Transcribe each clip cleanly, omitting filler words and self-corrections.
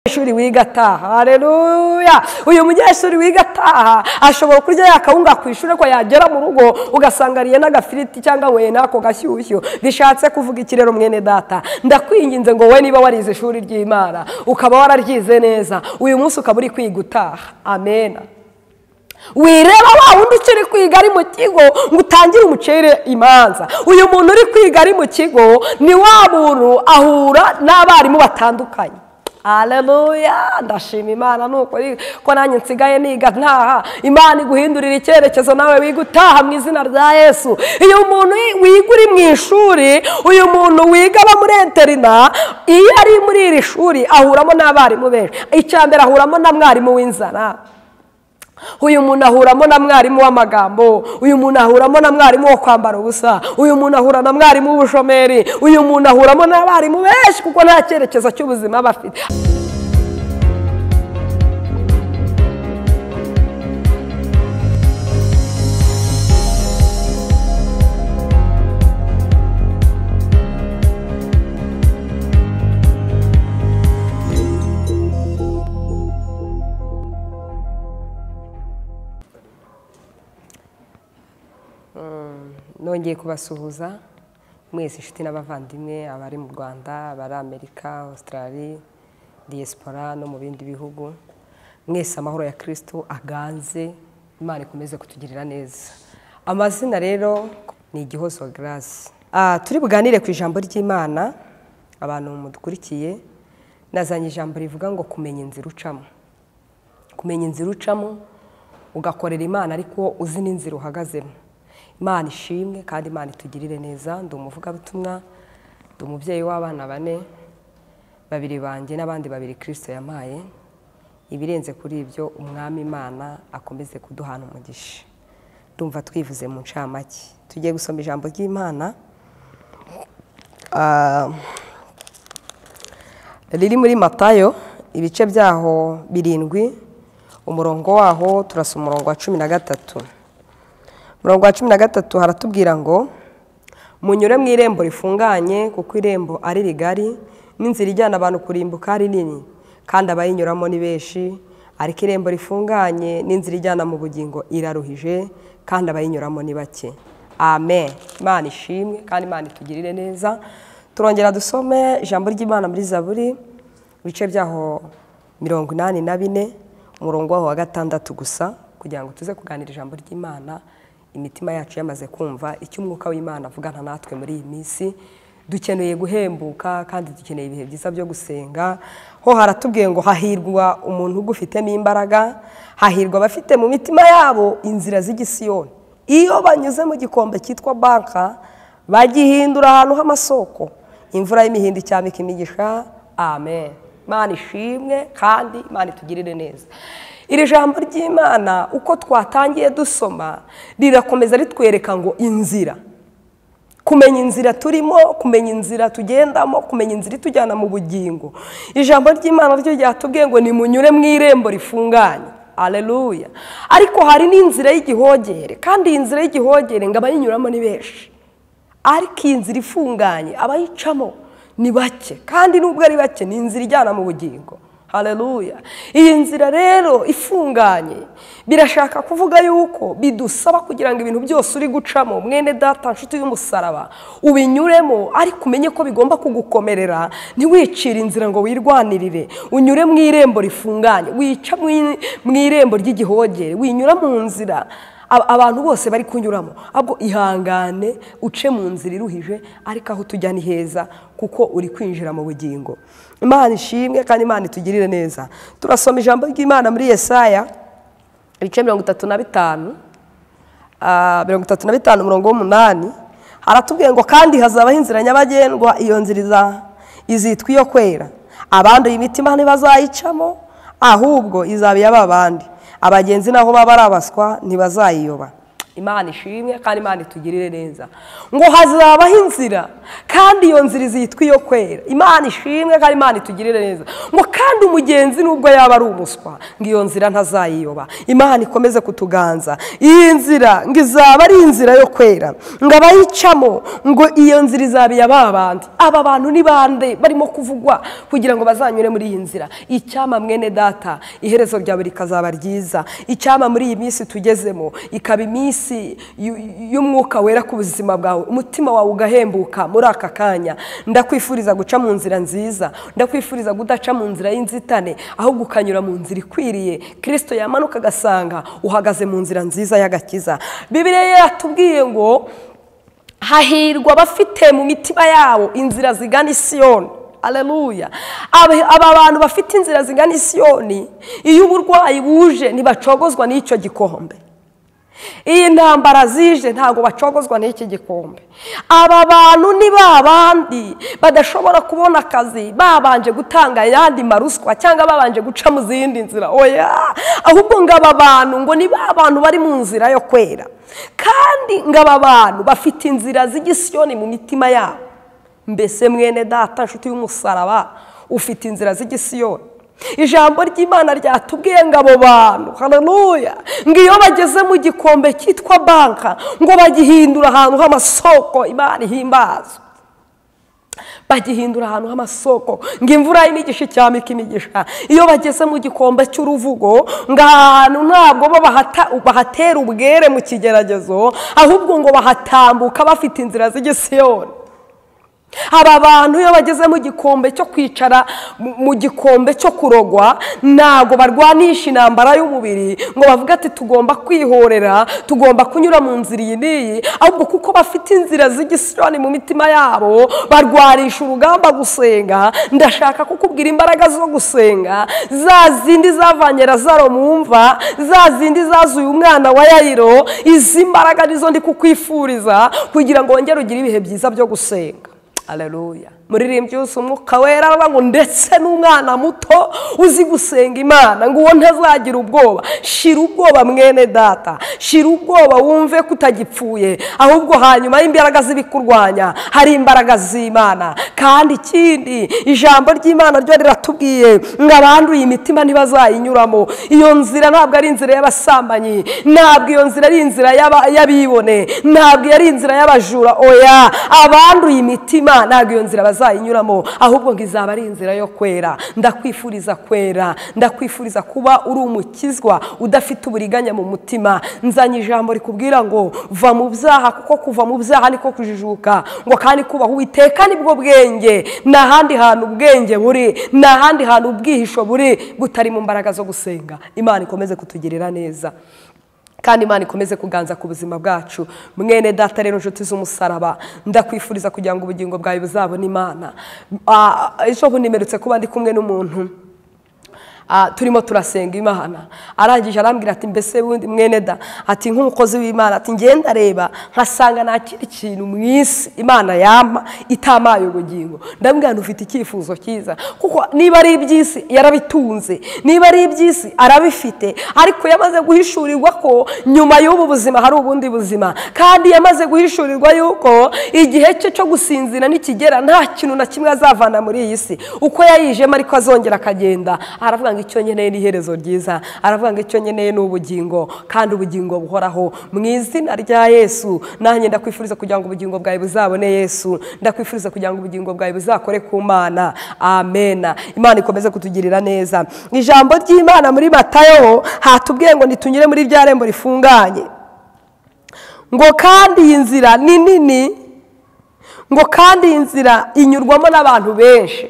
Umunyeshuri wiga ataha, haleluya. Uyu munyeshuri wiga ataha ashobora kurya yakawunga ku ishuri ko yagera mu rugo ugasanga ariye n'agafiriti cyangwa we nako gashyushyu. Bishatse kuvuga ikirero mwene data, ndakwinginze ngo we niba warize ishuri ry'Imana ukaba wararyize neza, uyu munsi ukaba uri kwiga utaha. Amen. Wireba wa wundi ukiri kwiga ari mu kigo ngo utangire umucere imanza. Uyu muntu uri kwiga ari mu kigo ni wa muntu ahura n'abarimu batandukanye. Haleluya, ndashima Imana nuko ko nanjye nsigaye niga ntaha. Imana iguhindurira icyerekezo nawe wiga utaha mu izina rya Yesu. Iyo umuntu wiga uri mu ishuri, uyu muntu wiga aba muri interina, iyo ari muri iri shuri ahuramo n'abarimu benshi. Icyambere ahuramo na mwarimu w'inzara, uyu muntu ahuramo na mwarimu w'amagambo, uyu muntu ahuramo na mwarimu wo kwambara ubusa, uyu muntu ahura na mwarimu w'ubushomeri, uyu muntu ahuramo n'abarimu benshi kuko nta cyerekezo cy'ubuzima bafite. Nongeye kubasuhuza mwese inshuti n'abavandimwe abari mu Rwanda, abari Amerika, Australia, diaspora no mu bindi bihugu. Mwese amahoro ya Kristo aganze, Imana ikomeze kutugirira neza. Amazina rero ni Igihozo Grace. Turi buganire ku ijambo ry'Imana. Abantu mudukurikiye nazanye ijambo rivuga ngo kumenya inzira ucamo. Kumenya inzira ucamo ugakorera Imana ariko uzi n'inzira uhagazemo. Imana ishimwe kandi Imana itugirire neza. Ndi umuvugabutumwa, ndi umubyeyi w'abana 4, 2 banjye n'abandi 2 Kristo yamaye. Ibirenze kuri ibyo umwami Imana akomeze kuduhana umugisha. Ndumva twivuze mu ncamake. Tugiye gusoma ijambo ry'Imana riri muri Matayo ibice byaho 7, umurongo waho turasoma umurongo wa 13. Murongo wa 13 haratubwira ngo munyure mu irembo rifunganye kuko irembo ari rigari n'inzira ijyana abantu kurimbuka ari nini kandi abayinyuramo ni benshi, ariko irembo rifunganye n'inzira ijyana mu bugingo iraruhije kandi abayinyuramo ni bake. Amen. Imana ishimwe kandi Imana itugirire neza. Turongera dusome ijambo ry'Imana muri Zaburi bice byaho 84 umurongo waho wa 6 gusa kugira ngo tuze kuganira ijambo ry'Imana. Imitima yacu yamaze kumva icyo umwuka w'Imana avugana natwe muri iyi minsi. Dukeneye guhembuka kandi dukeneye ibihe byiza byo gusenga. Ho haratubwiye ngo hahirwa umuntu ugufitemo imbaraga, hahirwa abafite mu mitima yabo inzira z'igisiyoni. Iyo banyuze mu gikombe cyitwa banka bagihindura ahantu h'amasoko, imvura y'imihindo icyamika imigisha. Amen. Imana ishimwe kandi Imana itugirire neza. Iri jambo ry'Imana uko twatangiye dusoma rirakomeza ritwereka ngo inzira, kumenya inzira turimo, kumenya inzira tugendamo, kumenya inzira itujyana mu bugingo. Ijambo ry'Imana ryo ryatubwiye ngo nimunyure mu irembo rifunganye. Haleluya. Ariko hari n'inzira y'igihogere, kandi iyi nzira y'igihogere ngo abayinyuramo ni benshi, ariko iyi nzira ifunganye abayicamo ni bake, kandi nubwo ari bake ni inzira ijyana mu bugingo. Haleluya. Iyi nzira rero ifunganye birashaka kuvuga yuko bidusaba kugira ngo ibintu byose uri gucamo mwene data nshuti y'umusaraba ubinyuremo, ariko umenye ko bigomba kugukomerera. Ntiwicire inzira ngo wirwanirire, unyure mu irembo rifunganye, wica mu irembo ry'igihogere, winyura mu nzira abantu bose bari kunyuramo. Abwo ihangane uce mu nzira iruhije, ariko aho tujya ni heza kuko uri kwinjira mu bugingo. Imana ishimwe kandi Imana itugirire neza. Turasoma ijambo ry'Imana muri Yesaya ibice 35 umurongo w'8. Haratubwiye ngo kandi hazabaho inzira nyabagendwa, iyo nzira izitwa iyo kwera, abanduye imitima ntibazayicamo, ahubwo izaba iy'abandi, abagenzi naho baba arabaswa ntibazayiyoba. Imana ishimwe kandi Imana itugirire neza. Ngo hazabaho inzira kandi iyo nzira izitwa iyo kwera. Imana ishimwe kandi Imana itugirire neza. Ngo kandi umugenzi nubwo yaba ari umuswa ngo iyo nzira ntazayiyoba. Imana ikomeze kutuganza. Iyi nzira ngo izaba ari inzira yo kwera. Ngo abayicamo ngo iyo nzira izabiya babandi. Aba bantu ni bande barimo kuvugwa kugira ngo bazanyure muri iyi nzira? Icyama mwene data iherezo ryawe rikazaba ryiza. Icyama muri iyi minsi tugezemo ikaba iminsi y'umwuka wera ku buzima bwawe, umutima wawe ugahembuka muri aka kanya. Ndakwifuriza guca mu nzira nziza, ndakwifuriza kudaca mu nzira y'inzitane, ahubwo ukanyura mu nzira ikwiriye Kristo yamanuka agasanga uhagaze mu nzira nziza y'agakiza. Bibiliya yatubwiye ngo hahirwa abafite mu mitima yabo inzira zigana i Siyoni. Haleluya. Aba bantu bafite inzira zigana i Siyoni, iyo uburwayi buje ntibacogozwa n'icyo gikombe. Iyi ntambara zije ntago bacogozwa n'iki gikombe. Aba bantu ni babandi badashobora kubona akazi babanje gutanga yandi maruswa cyangwa babanje guca mu zindi nzira. Oya, ahubwo ngo aba bantu ngo ni babantu bari mu nzira yo kwera. Kandi ngo aba bantu bafite inzira z'igisiyoni mu mitima yabo. Mbese mwene data nshuti y'umusaraba ufite inzira z'igisiyoni? Ijambo ry'Imana ryatubwiye ngo abo bantu, haleluya, ngo iyo bageze mu gikombe cyitwa banka ngo bagihindura ahantu h'amasoko. Imana ihimbaza. Bagihindura ahantu h'amasoko ngo imvura y'imigisha icyamika imigisha. Iyo bageze mu gikombe cy'uruvugo ngo ahantu ntabwo bahatera ubwere mu kigeragezo, ahubwo ngo bahatambuka bafite inzira z'igisiyoni. Aba bantu iyo bageze mu gikombe cyo kwicara mu gikombe cyo kurogwa ntago barwanisha intambara y'umubiri ngo bavuga ati tugomba kwihorera, tugomba kunyura mu nzira iyi n'iyi, ahubwo kuko bafite inzira z'igisiyoni mu mitima yabo barwanisha urugamba gusenga. Ndashaka kukubwira imbaraga zo gusenga, za zindi zavanye Lazaro mu mva, za zindi zazuye umwana wa Yayiro. Izi mbaraga nizo ndi kukwifuriza kugira ngo wongere ugire ibihe byiza byo gusenga. Haleluya. Muririmbyi umwuka wera aravuga ngo ndetse n'umwana muto uzi gusenga Imana ngo uwo ntazagira ubwoba. Shira ubwoba mwene data, shira ubwoba wumve kutagipfuye, ahubwo hanyuma y'imbaraga zibikurwanya hari imbaraga z'Imana. Kandi ikindi ijambo ry'Imana ryo riratubwiye ngo abanduye imitima ntibazayinyuramo. Iyo nzira ntabwo ari inzira y'abasambanyi, ntabwo iyo nzira ari inzira y'abibone, ntabwo ari inzira y'abajura. Oya, abanduye imitima ntabwo iyo nzira bazayinyuramo, ahubwo ngo izaba ari inzira yo kwera. Ndakwifuriza kwera, ndakwifuriza kuba uri umukizwa udafite uburiganya mu mutima. Nzanye ijambo rikubwira ngo va mu byaha, kuko kuva mu byaha niko kujijuka. Ngo kandi kubaho Uwiteka nibwo bwenge. Nta handi hantu ubwenge buri, nta handi hantu ubwihisho buri butari mu mbaraga zo gusenga. Imana ikomeze kutugirira neza kandi Imana ikomeze kuganza ku buzima bwacu. Mwene data rero nshuti z'umusaraba, ndakwifuriza kugira ngo ubugingo bwawe buzabone Imana. Ejo bundi mperutse kuba ndi kumwe n'umuntu turimo turasenga Imana, arangije arambwira ati mbese wundi mwene da ati nk'umukozi w'Imana ati ngenda reba nkasanga nta kindi kintu mu isi Imana yampa itamaye ubugingo. Ndambwira ufite icyifuzo cyiza, kuko niba ari iby'isi yarabitunze, niba ari iby'isi arabifite, ariko yamaze guhishurirwa ko nyuma y'ubu buzima hari ubundi buzima. Kandi yamaze guhishurirwa yuko igihe cye cyo gusinzira nikigera nta kintu na kimwe azavana muri iyi si. Uko yayijemo ariko azongera akagenda. Aravuga icyo nkeneye ni iherezo ryiza, aravuga ngo icyo nkeneye ni ubugingo, kandi ubugingo buhoraho. Mu izina rya Yesu nanjye ndakwifuriza kugira ngo ubugingo bwawe buzabone Yesu, ndakwifuriza kugira ngo ubugingo bwawe buzakore ku Mana. Amen. Imana ikomeze kutugirira neza. Ijambo ry'Imana muri Matayo hatubwiye ngo nitunyure muri rya rembo rifunganye, ngo kandi iyi nzira ni nini, ngo kandi iyi nzira inyurwamo n'abantu benshi.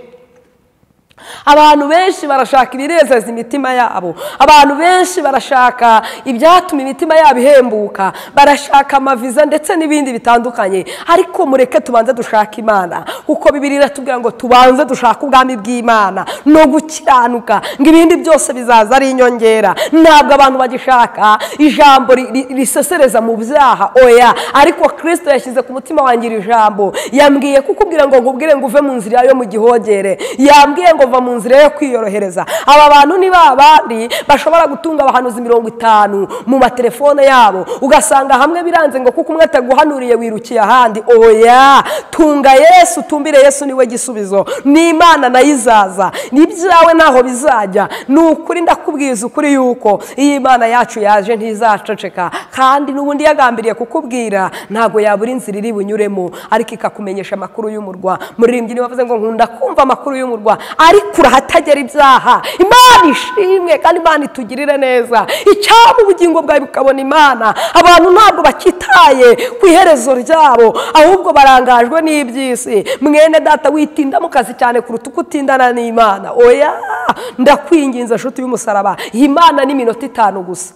Abantu benshi barashaka ibirezeza imitima yabo, abantu benshi barashaka ibyatuma imitima yabo ihembuka, barashaka amaviza ndetse n'ibindi bitandukanye. Ariko mureke tubanze dushaka Imana, kuko Bibiliya iratubwira ngo tubanze dushaka ubwami bw'Imana no gukiranuka, ngo ibindi byose bizaza ari inyongera. Ntabwo abantu bagishaka ijambo risesereza mu byaha, oya, ariko Kristo yashyize ku mutima wanjye iri jambo. Yambwiye kukubwira ngo nkubwire ngo uve mu nzira yo mu gihogere, yambwiye ngo bava mu nzira yo kwiyorohereza. Aba bantu ni ba bandi bashobora gutunga abahanuzi 50 mu matelefone yabo, ugasanga hamwe biranze ngo kuko umwe ataguhanuriye wirukiye ahandi. Oya, tunga Yesu, tumbire Yesu niwe gisubizo, n'Imana nayo izaza, n'ibyawe naho bizajya. Nukuri ndakubwiza ukuri yuko iyi Imana yacu yaje ntizaceceka, kandi nubundi yagambiriye kukubwira ntago yabura inzira iri bunyuremo, ariko ikakumenyesha amakuru y'umurwa. Muririmbyi ni wavuze ngo nkunda kumva amakuru y'umurwa, ariko urahatagera ibyaha. Imana ishimwe kandi Imana itugirire neza, icyaba ubugingo bwawe bukabona Imana. Abantu ntabwo bakitaye ku iherezo ryabo, ahubwo barangajwe n'iby'isi. Mwene data, witinda mu kazi cyane kuruta uko utindana n'Imana. Oya, ndakwinginze nshuti y'umusaraba, Imana ni minota 5 gusa.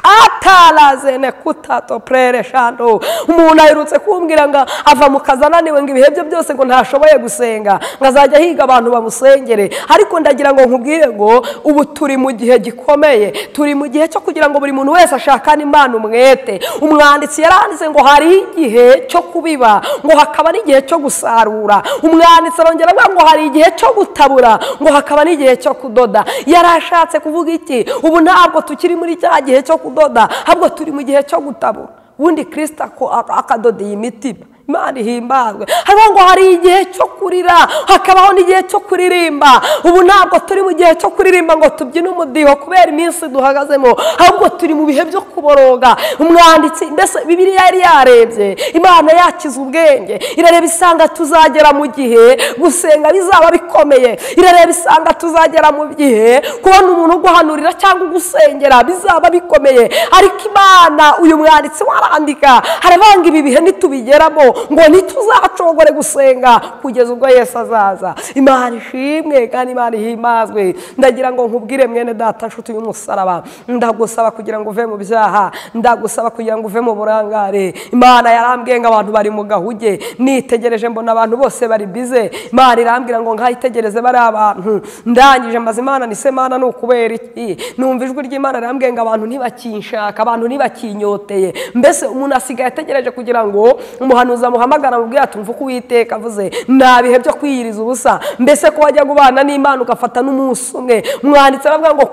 Atalazene kutato prere shando. Umuntu aherutse kumbwira ngo ava mu kazi ananiwe ngo ibihe bye byose ngo ntashoboye gusenga, ngazajya higa abantu bamusengere. Ariko ndagira ngo nkubwire ngo ubu turi mu gihe gikomeye, turi mu gihe cyo kugira ngo buri muntu wese ashakane Imana umwete. Umwanditsi yaranditse ngo hari igihe cyo kubiba, ngo hakaba n'igihe cyo gusarura. Umwanditsi arongera avuga ngo hari igihe cyo gutabura, ngo hakaba n'igihe cyo kudoda. Yarashatse kuvuga iki? Ubu ntabwo tukiri muri cya gihe cyo kudoda, ahubwo turi mu gihe cyo gutabura. Ubundi Kristo akadodeye imitima. Imana ihimbazwe. Haba ngo hari igihe cyo kurira, hakabaho n'igihe cyo kuririmba. Ubu ntabwo turi mu gihe cyo kuririmba ngo tubyine umudiho kubera iminsi duhagazemo, ahubwo turi mu bihe byo kuboroga. Umwanditsi mbese Bibiliya yari yarebye, Imana yakiza ubwenge, irareba isanga tuzagera mu gihe gusenga bizaba bikomeye. Irareba isanga tuzagera mu gihe kubona umuntu uguhanurira cyangwa ugusengera bizaba bikomeye. Ariko Imana, uyu mwanditsi warandika, haravanga ibi bihe nitubigeramo ngo ntituzacogore gusenga kugeza ubwo Yesu azaza. Imana ishimwe kandi Imana ihimbazwe. Ndagira ngo nkubwire mwene data, nshuti y'umusaraba, ndagusaba kugira ngo uve mu byaha, ndagusaba kugira ngo uve mu burangare. Imana yarambwiye ngo abantu bari mu gahuge, nitegereje mbona abantu bose bari bize. Imana irambwira ngo nkayitegereze bari abantu. Ndangije maze Imana nise Imana nukubera iki? Numva ijwi ry'Imana irambwiye ngo abantu ntibakinshaka, abantu ntibakinyoteye. Mbese umuntu asigaye ategereje kugira ngo umuhanuzi amuhamagara mubwira ati umva uko Uwiteka avuze, nta bihe byo kwiyiriza ubusa. Mbese ko wajya gubana n'Imana ugafata n'umunsi umwe. Umwanditsi aravuga ngo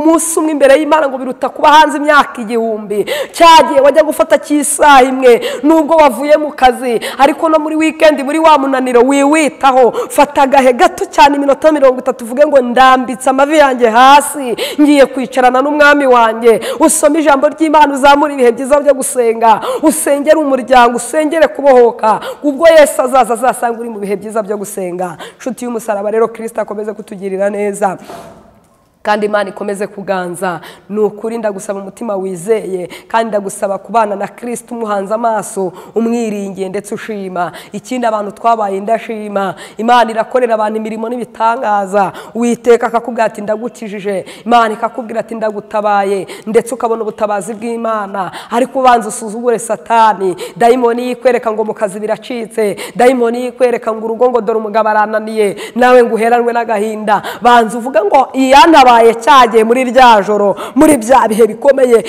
umunsi umwe imbere y'Imana ngo biruta kuba hanze imyaka 1000. Cyagiye wajya gufata cy'isaha imwe nubwo wavuye mu kazi, ariko no muri weekend muri wa munaniro wiwitaho, fata gahe gato cyane iminota 30 uvuge ngo ndambitse amavi yanjye hasi, ngiye kwicarana n'umwami wanjye. Usome ijambo ry'Imana, uzamura ibihe byiza byo gusenga, usengere umuryango, usengere kubohoka. Ubwo Yesu azaza azasanga uri mu bihe byiza byo gusenga. Nshuti y'umusaraba rero, Kristo akomeze kutugirira neza kandi Imana ikomeze kuganza. Nukuri ndagusaba umutima wizeye, kandi ndagusaba kubana na Kristo umuhanze amaso, umwiringiye ndetse ushima. Ikindi abantu twabaye indashima. Imana irakorera abantu imirimo n'ibitangaza. Uwiteka akakubwira ati ndagukijije, Imana ikakubwira ati ndagutabaye, ndetse ukabona ubutabazi bw'Imana. Ariko ubanza usuzugure Satani. Dayimoni yikwereka ngo mu kazi biracitse, dayimoni yikwereka ngo urugo ngo dore umugabo arananiye, nawe ngo uheranwe n'agahinda. Banza uvuga ngo iyanabaye cyagiye muri rya joro, muri bya bihe bikomeye.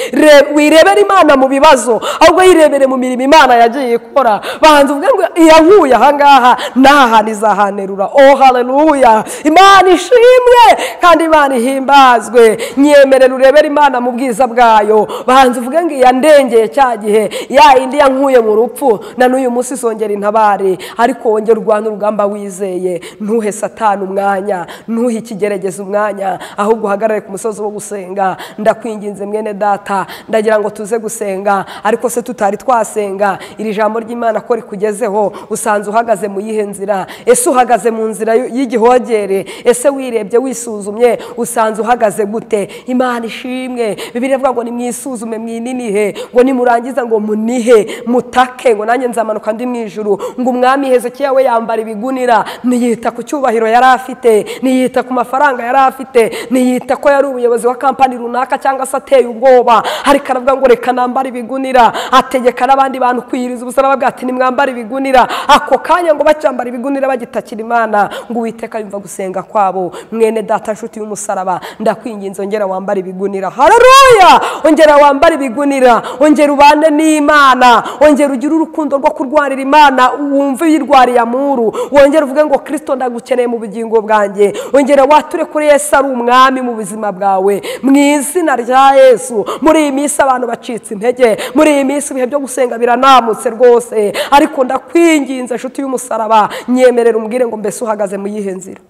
Wirebera Imana mu bibazo, ahubwo yirebere mu mirimo Imana yagiye ikora. Banza uvuge ngo iyankuye ahangaha naha nizahanerura. Oh haleluya! Imana ishimwe kandi Imana ihimbazwe. Nyemerera urebera Imana mu bwiza bwayo. Banza uvuge ngo iyandengeye cyagihe, ya indi yankuye mu rupfu, na n'uyu munsi songera intabare. Ariko wongera urwana urugamba wizeye, ntuhe Satani umwanya, ntuhe ikigerageza umwanya, ahubwo uhagarare ku musozi wo gusenga. Ndakwinginze mwene data, ndagira ngo tuze gusenga. Ariko se tutari twasenga, iri jambo ry'Imana ko rikugezeho, usanze uhagaze mu yihe nzira? Ese uhagaze mu nzira y'igihogere? Ese wirebye wisuzumye usanze uhagaze gute? Imana ishimwe. Bibiliya ivuga ngo nimwisuzume mwininihe, ngo nimurangiza ngo munihe mutake, ngo nanjye nzamanuka ndi mu ijuru. Ngo umwami Hezekiya we yambara ibigunira, niyita ku cyubahiro yari afite, niyita ku mafaranga yari afite, ntiyita ko yari umuyobozi wa kampani runaka cyangwa se ateye ubwoba, ariko aravuga ngo reka nambare ibigunira. Ategeka n'abandi bantu kwiyiriza ubusa, aravuga ati nimwambare ibigunira. Ako kanya ngo bacyambara ibigunira bagitakira Imana, ngo Uwiteka yumva gusenga kwabo. Mwene data nshuti y'umusaraba, ndakwinginze ongera wambare ibigunira. Haleluya! Ongera wambare ibigunira, ongera ubane n'Imana, ongera ugire urukundo rwo kurwanira Imana, wumve uyirwariye amuru, wongera uvuge ngo Kristo ndagukeneye mu bugingo bwanjye. Ongera wature kuri Yesu ari umwami mu buzima bwawe, mu izina rya Yesu. Muri iyi minsi abantu bacitse intege, muri iyi minsi ibihe byo gusenga biranamutse rwose, ariko ndakwinginze nshuti y'umusaraba, nyemerera umbwire ngo mbese uhagaze mu yihe nzira?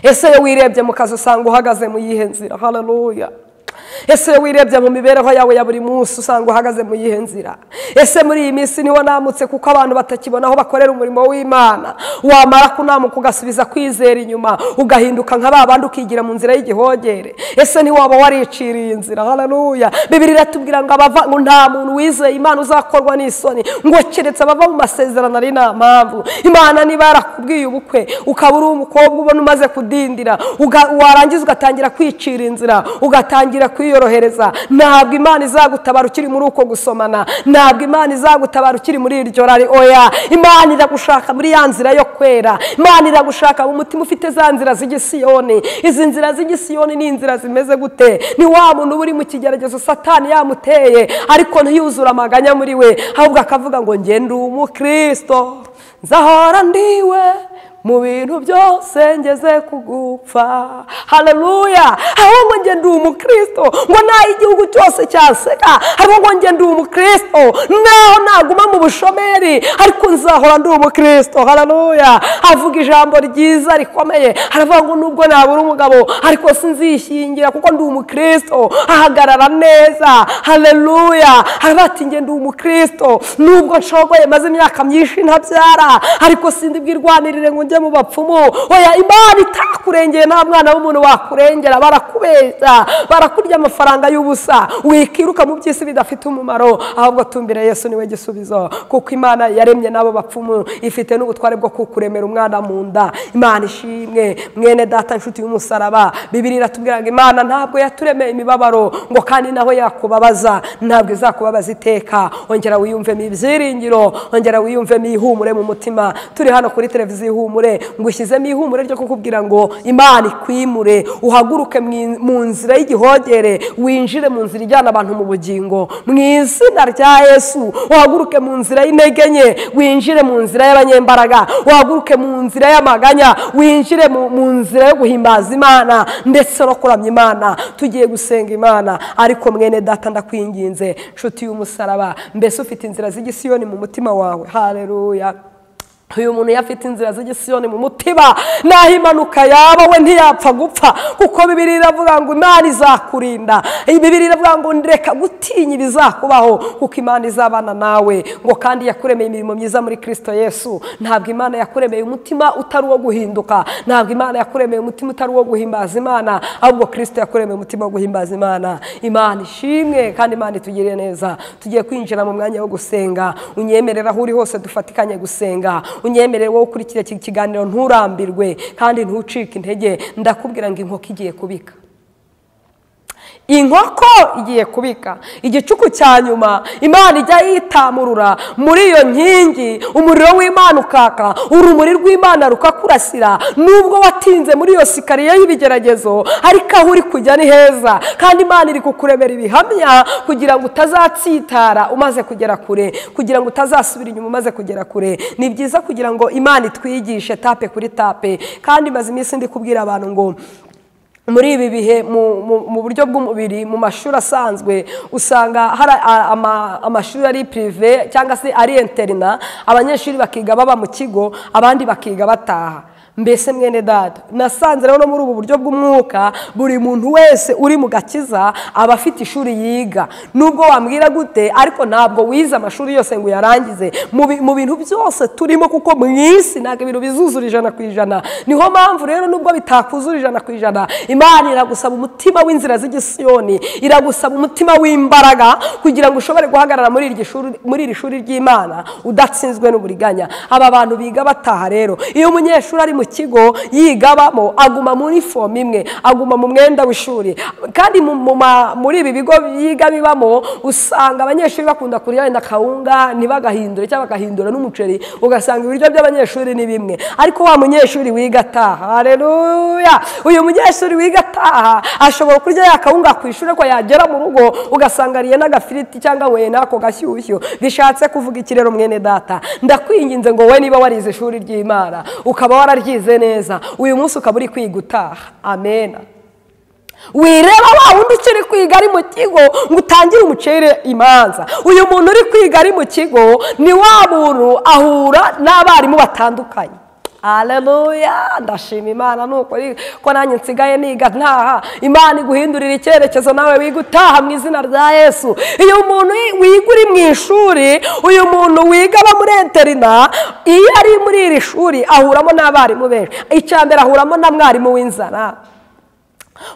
Ese iyo wirebye mu kazi usanga uhagaze mu yihe nzira? Haleluya! Ese wirebye mu mibereho yawe ya buri munsi usanga uhagaze mu yihe nzira? Ese muri iyi minsi niho namutse kuko abantu batakibona aho bakorera umurimo w'Imana, wamara kunamuka ugasubiza kwizera inyuma, ugahinduka nka babandi ukigira mu nzira y'igihogere? Ese ntiwaba wariciriye inzira? Haleluya! Bibiliya iratubwira ngo abava ngo nta muntu wizeye Imana uzakorwa n'isoni, ngo keretse abava mu masezerano ari nta mpamvu. Imana niba yarakubwiye ubukwe ukaba uri umukobwa ubona umaze kudindira, warangiza ugatangira kwicira inzira, ugatangira kwiyorohereza, ntabwo Imana izagutabara ukiri muri uko gusomana, ntabwo Imana izagutabara ukiri muri iryo rari. Oya, Imana iragushaka muri ya nzira yo kwera. Imana iragushaka mu mutima ufite za nzira z'igisiyoni. Izi nzira z'igisiyoni ni inzira zimeze gute? Ni wa muntu uri mu kigeragezo Satani yamuteye, ariko ntiyuzura amaganya muri we, ahubwo akavuga ngo njye ndi umukristo, nzahora ndiwe mu bintu byose ngeze kugupfa. Haleluya! Ahubwo njye ndi umukristo, ngo naho igihugu cyose cyaseka, ahubwo njye ndi umukristo, naho naguma mu bushomeri, ariko nzahora ndi umukristo. Haleluya! Avuga ijambo ryiza rikomeye, aravuga ngo nubwo nabura umugabo ariko sinzishingira kuko ndi umukristo. Ahagarara neza. Haleluya! Aravuga ati njye ndi umukristo, nubwo nshogoye maze imyaka myinshi ntabyara, ariko sindi bwirwanirire ngo mu bapfumu. Oya, Imana itakurengeye, nta mwana w'umuntu wakurengera. Barakubeshya, barakurya amafaranga y'ubusa, wikiruka mu by'isi bidafite umumaro, ahubwo tumbire Yesu niwe gisubizo, kuko Imana yaremye n'abo bapfumu ifite n'ubutware bwo kukuremera umwana mu nda. Imana ishimwe. Mwene data nshuti y'umusaraba, Bibiliya iratubwira ngo Imana ntabwo yaturemeye imibabaro, ngo kandi naho yakubabaza ntabwo izakubabaza iteka. Ongera wiyumvemo ibyiringiro, ongera wiyumvemo ihumure mu mutima. Turi hano kuri televiziyo Ihumure, ngo ushyizemo ihumure ryo kukubwira ngo Imana ikwimure, uhaguruke mu nzira y'igihogere, winjire mu nzira ijyana abantu mu bugingo. Mu izina rya Yesu, uhaguruke mu nzira y'intege nke, winjire mu nzira y'abanyembaraga. Uhaguruke mu nzira y'amaganya, winjire mu nzira yo guhimbaza Imana ndetse no kuramya Imana. Tugiye gusenga Imana, ariko mwene data ndakwinginze nshuti y'umusaraba, mbese ufite inzira z'igisiyoni mu mutima wawe? Haleluya! Uyu muntu yafite inzira z'igisiyoni mu mutima, naho impanuka yaba we ntiyapfa gupfa, kuko Bibiliya iravuga ngo Imana izakurinda. Bibiliya iravuga ngo reka gutinya ibizakubaho, kuko Imana izabana nawe. Ngo kandi yakuremeye imirimo myiza muri Kristo Yesu. Ntabwo Imana yakuremeye umutima utari uwo guhinduka, ntabwo Imana yakuremeye umutima utari uwo guhimbaza Imana, ahubwo Kristo yakuremeye umutima wo guhimbaza Imana. Imana ishimwe kandi Imana itugirire neza. Tugiye kwinjira mu mwanya wo gusenga. Unyemerera aho uri hose dufatikanye gusenga. Unyemerere wowe ukurikira iki kiganiro nturambirwe kandi ntucike intege. Ndakubwira ngo inkoko igiye kubika. Inkoko igiye kubika. Igicuku cya nyuma Imana ijya yitamurura muri iyo nkingi, umuriro w'Imana ukaka, urumuri rw'Imana rukakurasira. Nubwo watinze muri iyo sikariye y'ibigeragezo, ariko aho uri kujya ni heza, kandi Imana iri kukurebera ibihamya kugira ngo utazatsitara umaze kugera kure, kugira ngo utazasubira inyuma umaze kugera kure. Ni byiza kugira ngo Imana itwigishe tape kuri tape. Kandi maze iminsi ndi kubwira abantu ngo muri ibi bihe mu buryo bw'umubiri, mu mashuri asanzwe usanga hari amashuri ari prive cyangwa se ari interna, abanyeshuri bakiga baba mu kigo, abandi bakiga bataha. Mbese mwene data, nasanze rero muri ubu buryo bw'umwuka buri muntu wese uri mu gakiza aba afite ishuri yiga. Nubwo wambwira gute, ariko ntabwo wize amashuri yose ngo yarangize mu bintu byose turimo, kuko mu isi ntabwo ibintu bizuzura 100%. Niho mpamvu rero nubwo bitakuzura 100%, Imana iragusaba umutima w'inzira z'igisiyoni, iragusaba umutima w'imbaraga kugira ngo ushobore guhagarara muri iri shuri ry'Imana udatsinzwe n'uburiganya. Aba bantu biga bataha rero, iyo umunyeshuri ari mu mu kigo yigabamo aguma muri fomu imwe, aguma mu mwenda w'ishuri. Kandi muri ibi bigo yiga bibamo usanga abanyeshuri bakunda kurya wenda kawunga ntibagahindure cyangwa bagahindura n'umuceri, ugasanga ibiryo by'abanyeshuri ni bimwe. Ariko wa munyeshuri wiga ataha, haleluya, uyu munyeshuri wiga ataha ashobora kurya ya kawunga ku ishuri, ko yagera mu rugo ugasanga ariye n'agafiriti cyangwa we nako gashyushyu. Bishatse kuvuga iki rero mwene data? Ndakwinginze ngo we niba warize ishuri ry'Imana ukaba wararyize neza, uyu munsi ukaba uri kwiga utaha, amen. Wireba wa wundi ukiri kwiga ari mu kigo ngo utangire umucere imanza. Uyu muntu uri kwiga ari mu kigo ni wa muntu ahura n'abarimu batandukanye. Haleluya, ndashima Imana nuko ko nanjye nsigaye niga ntaha. Imana iguhindurira icyerekezo nawe wiga utaha mu izina rya Yesu. Iyo umuntu wiga uri mu ishuri, uyu muntu wiga aba muri interina, iyo ari muri iri shuri ahuramo n'abarimu benshi. Icyambere ahuramo na mwarimu w'inzara,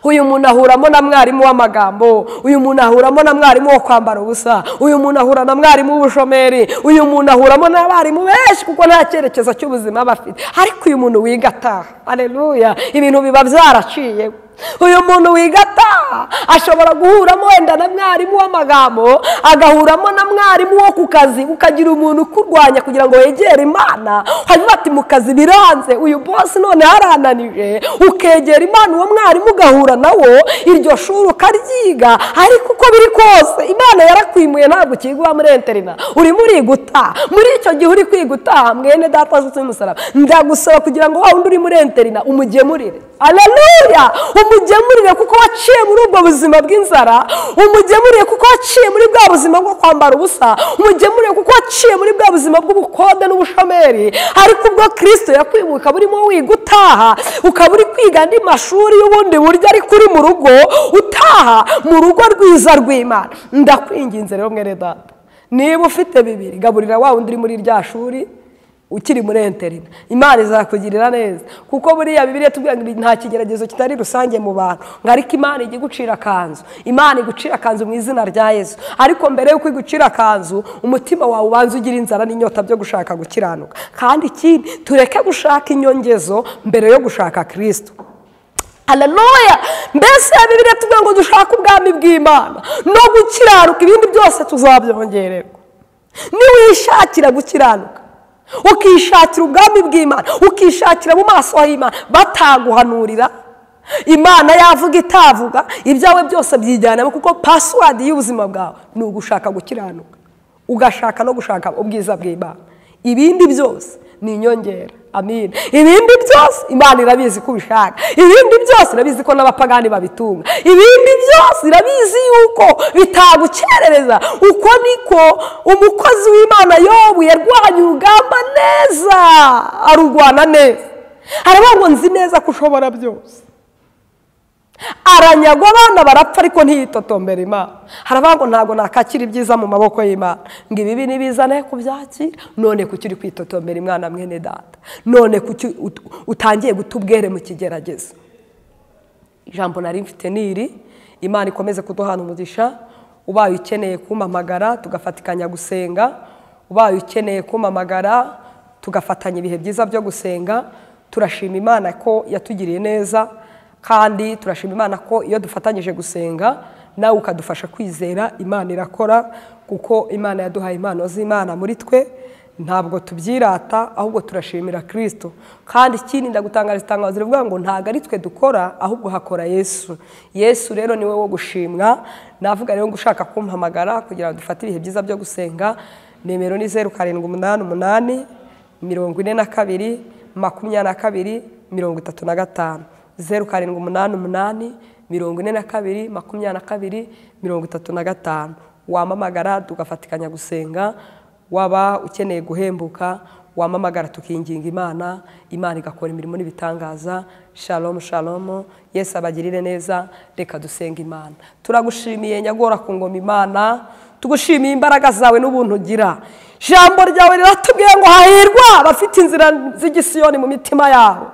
uyu muntu ahuramo na mwarimu w'amagambo, uyu muntu ahuramo na mwarimu wo kwambara ubusa, uyu muntu ahura na mwarimu w'ubushomeri, uyu muntu ahuramo n'abarimu benshi kuko nta cyerekezo cy'ubuzima bafite. Ariko uyu muntu wiga ataha, haleluya, ibintu biba byaraciye. Uyu muntu wiga ataha ashobora guhuramo wenda na mwarimu w'amagambo, agahuramo na mwarimu wo ku kazi, ukagira umuntu ukurwanya kugira ngo wegere Imana. Hanyuma ati mu kazi biranze, uyu boss none harananije, ukegera Imana, uwo mwarimu ugahura nawo, iryo shuri ukaryiga. Ariko uko biri kose Imana yarakwimuye, ntabwo kigwa muri interina, uri muri gutaha. Muri icyo gihe uri kwiga utaha, mwene data z'umusaraba umusaraba, ndagusaba kugira ngo wa wundi uri muri interina umugemurire, haleluya, umugemurire kuko waciye muri ubwo buzima bw'inzara, umugemurire kuko waciye muri bwa buzima bwo kwambara ubusa, umugemurire kuko waciye muri bwa buzima bw'ubukode n'ubushomeri. Ariko ubwo Kristo yakwimuka burimo wiga utaha, ukaba uri kwiga andi mashuri y'ubundi buryo, ariko uri mu rugo utaha, mu rugo rwiza rw'Imana. Ndakwinginze rero mwene data, niba ufite bibiri, gaburira wa wundi uri muri rya shuri ukiri muri interina, Imana izakugirira neza. Kuko buriya Bibiliya tubwira ngo nta kigeragezo kitari rusange mu bantu, ariko Imana ijya gucira akanzu. Imana igucira akanzu mu izina rya Yesu. Ariko mbere yo kwigucira akanzu, umutima wawe ubanza ugira inzara n'inyota byo gushaka gukiranuka. Kandi ikindi, tureke gushaka inyongezo mbere yo gushaka Kristo. Haleluya. Mbese Bibiliya tubwira ngo dushake ubwami bw'Imana no gukiranuka, ibindi byose tuzabyongererwa. Niwishakira gukiranuka, ukishakira ubwami bw'Imana, ukishakira mu maso h'Imana, bataguhanurira, Imana yavuga itavuga, ibyawe byose byijyanamo. Kuko password y'ubuzima bwawe ni ugushaka gukiranuka, ugashaka no gushaka ubwiza bw'Imana. Ibindi byose ni inyongera, amen. Ibindi byose Imana irabizi ko ubishaka, ibindi byose irabizi ko n'abapagani babitunga, ibindi byose irabizi yuko bitagukerereza. Uko niko umukozi w'Imana Yobu yarwanye urugamba neza, arurwana neza. Aravuga ngo nzi neza ko ushobora byose. Aranyagwa, abana barapfa, ariko ntiyitotombera Imana. Haravuga ngo ntabwo nakakira ibyiza mu maboko y'Imana, ngo ibibi nibizane kubyakira. None kuki uri kwitotombera Imana mwene data? None kuki utangiye gutubwere mu kigeragezo? Ijambo nari mfite niri, Imana ikomeze kuduhana umugisha. Ubaye ukeneye kumpamagara tugafatikanya gusenga, ubaye ukeneye kumpamagara tugafatanya ibihe byiza byo gusenga. Turashima Imana ko yatugiriye neza, kandi turashima Imana ko iyo dufatanyije gusenga nawe ukadufasha kwizera, Imana irakora. Kuko Imana yaduhaye impano z'Imana muri twe, ntabwo tubyirata, ahubwo turashimira Kristo. Kandi ikindi ndagutangariza itangazo rivuga ngo ntabwo ari twe dukora, ahubwo hakora Yesu. Yesu rero niwe wo gushimwa. Navuga rero ngo ushaka kumpamagara kugira ngo dufate ibihe byiza byo gusenga, nimero ni 0788 42 22 35, 0788 42 22 35. Wamamagara tugafatikanya gusenga. Waba ukeneye guhembuka, wamamagara tukinginga Imana, Imana igakora imirimo n'ibitangaza. Shalom shalom, Yesu abagirire neza. Reka dusenga Imana. Turagushimiye nyagora ku ngoma Imana, tugushimiye imbaraga zawe n'ubuntu ugira. ijambo ryawe riratubwiye ngo hahirwa abafite inzira z'igisiyoni mu mitima yabo.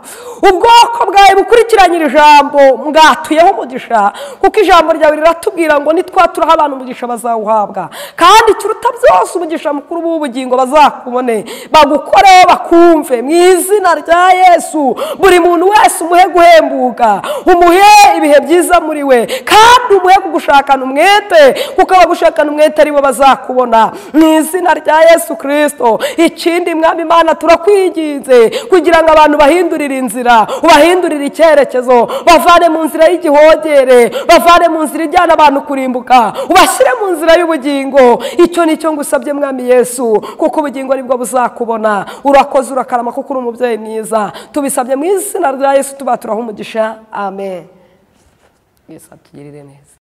Ubwoko bwawe bukurikiranye iri jambo mwatuyeho umugisha, kuko ijambo ryawe riratubwira ngo nitwaturaho abantu umugisha bazawuhabwa, kandi kiruta byose umugisha mukuru w'ubugingo bazakubone, bagukoreho bakumve. Mu izina rya Yesu buri muntu wese umuhe guhembuka, umuhe ibihe byiza muri we, kandi umuhe kugushakana umwete, kuko abagushakana umwete aribo bazakubona. Mu izina rya Yesu Kristo. Ikindi Mwami Imana turakwinginze kugira ngo abantu bahindurire inzira, ubahindurire icyerekezo, bavane mu nzira y'igihogere, bavane mu nzira ijyana abantu kurimbuka, ubashyire mu nzira y'ubugingo. Icyo nicyo ngusabye Mwami Yesu, kuko ubugingo nibwo buzakubona. Urakoze urakarama kuko uri umubyeyi mwiza. Tubisabye mu izina rya Yesu, tubaturaho umugisha. Amen. Yesu atugirire neza.